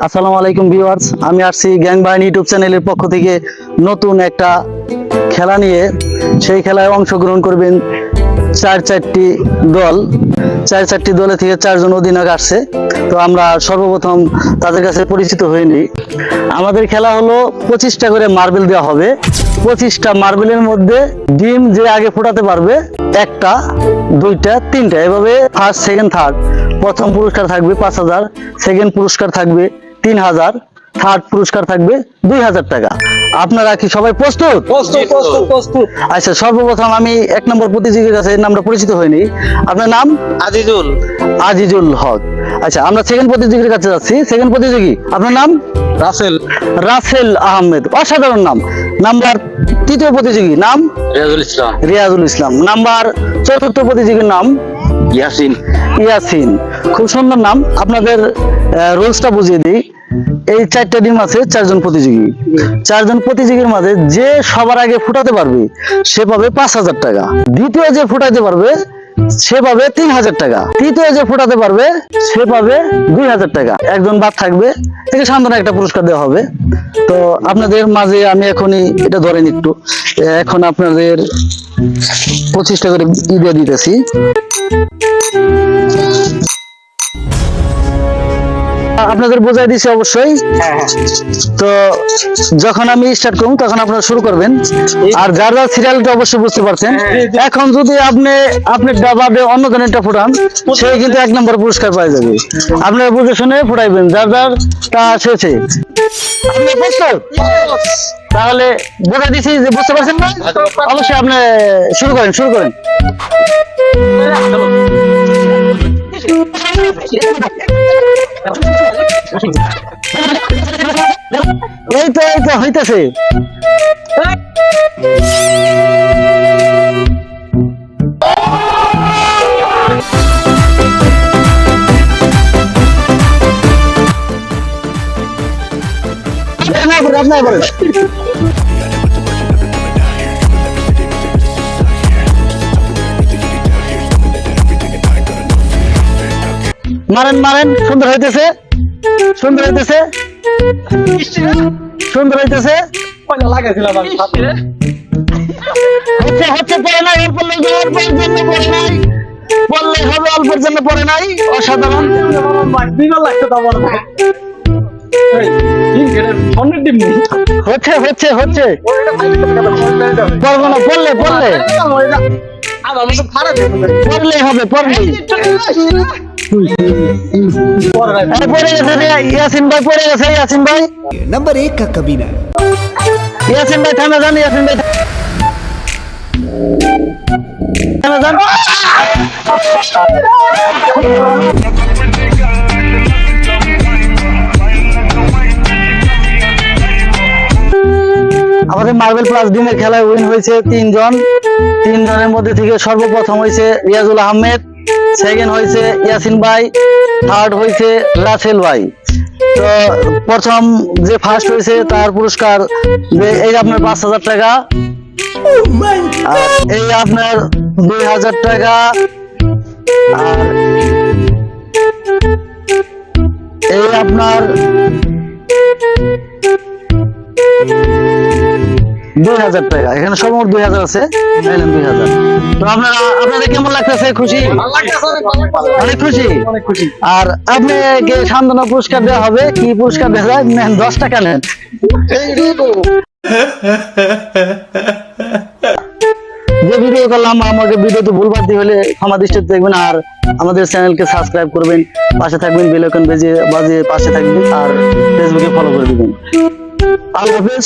আসসালামু আলাইকুম ভিউয়ার্স, আমি আসছি গ্যাং বাহিনী ইউটিউব চ্যানেলের পক্ষ থেকে নতুন একটা খেলা নিয়ে। সেই খেলায় অংশগ্রহণ করবেন চারটি দলে থেকে 4 জন অধিনায়ক আসছে। তো আমরা সর্বপ্রথম তাদের কাছে পরিচিত হয়ে নিই। আমাদের খেলা হলো 25টা করে মার্বেল দেওয়া হবে। 25টা মার্বেলের মধ্যে ডিম যে আগে ফোটাতে পারবে, 1টা 2টা 3টা, এভাবে ফার্স্ট সেকেন্ড থার্ড। প্রথম পুরস্কার থাকবে 5,000, সেকেন্ড পুরস্কার থাকবে 3,000, থার্ড পুরস্কার থাকবে 2,000 টাকা। আপনারা কি সবাই প্রস্তুত? আচ্ছা, সর্বপ্রথম আমি 1 নম্বর প্রতিযোগীর কাছে নামটা পরিচিত হয়নি। আপনার নাম? আজিজুল হক। আচ্ছা, আমরা সেকেন্ড প্রতিযোগীর কাছে যাচ্ছি। সেকেন্ড প্রতিযোগী, আপনার নাম? রাসেল আহমেদ, অসাধারণ নাম। নাম্বার 3য় প্রতিযোগী নাম? রিয়াজুল ইসলাম। নাম্বার 4র্থ প্রতিযোগীর নাম? ইয়াসিন। খুব সুন্দর নাম। আপনাদের রুলসটা বুঝিয়ে দিই। এই 4টা টিম আছে, 4 জন প্রতিযোগী। 4 জন প্রতিযোগীর মাঝে যে সবার আগে ফুটাতে পারবে সে পাবে 5,000 টাকা। দ্বিতীয় যে ফুটাতে পারবে সে পাবে 3,000 টাকা। তৃতীয় যে ফুটাতে পারবে সে পাবে 2,000 টাকা। একজন বাদ থাকবে, থেকে সান্ত্বনা একটা পুরস্কার দেওয়া হবে। তো আপনাদের মাঝে আমি এখনই এটা ধরেন একটু, এখন আপনাদের 25টা করে দিয়ে দিতেছি। আপনাদের বোঝাই দিছি অবশ্যই। তো যখন আমি স্টার্ট করব তখন আপনারা শুরু করবেন। আর যার যার সিরিয়ালটা অবশ্যই বুঝতে পারছেন। এখন যদি আপনি ডাবাবে অন্য জনেরটা ফুটান, সে কিন্তু 1 নম্বর পুরস্কার পাওয়া যাবে। আপনারা বুঝে শুনে ফুটাইবেন যার যার তা শেষে। আপনি প্রস্তুত? তাহলে বোঝাই দিছি যে বুঝতে পারছেন না? অবশ্যই আপনি শুরু করেন। এই তো হইতেছে। আপনার বলেন। মারেন। সুন্দর হইতেছে। হচ্ছে পড়ে নাই, পড়লে হবে, অল্পের জন্য পড়ে নাই। অসাধারণ। হচ্ছে পড়বো না, পড়লে হবে, পড়লেই। ইয়াসিন ভাই পড়ে গেছে। ইয়াসিন ভাই नंबर 1 का कबीना। ইয়াসিন ভাই থামে যান। ইয়াসিন ভাই থামে যান। আমাদের মার্বেল প্লাস ডিমের খেলায় উইন হয়েছে 3 জন। 3 জনের মধ্যে থেকে সর্বপ্রথম হয়েছে রিয়াজুল আহমেদ, সেকেন্ড হয়েছে ইয়াসিন ভাই, থার্ড হয়েছে রাসেল ভাই। তো প্রথম যে ফার্স্ট হয়েছে তার পুরস্কার এই আপনার 5,000 টাকা, আর এই আপনার 2,000 টাকা, আর এই আপনার 2,000 টাকা। এখানে সর্বমোট 2,000 আছে, 2,000। তো আপনাদের কেমন লাগতেছে? খুশি? অনেক খুশি। আর আপনাকে সান্ত্বনা পুরস্কার দেওয়া হবে। কি পুরস্কার দেওয়া যায়? নেন 10 টাকা নেন। যে ভিডিও করলাম, আমাকে ভিডিওতে ভুলভ্রান্তি হলে ক্ষমা দৃষ্টিতে দেখবেন। আর আমাদের চ্যানেলকে সাবস্ক্রাইব করবেন, পাশে থাকবেন, বেল আইকন বাজিয়ে পাশে থাকবেন, আর ফেসবুকে ফলো করে দিবেন। আল্লাহ হাফেজ।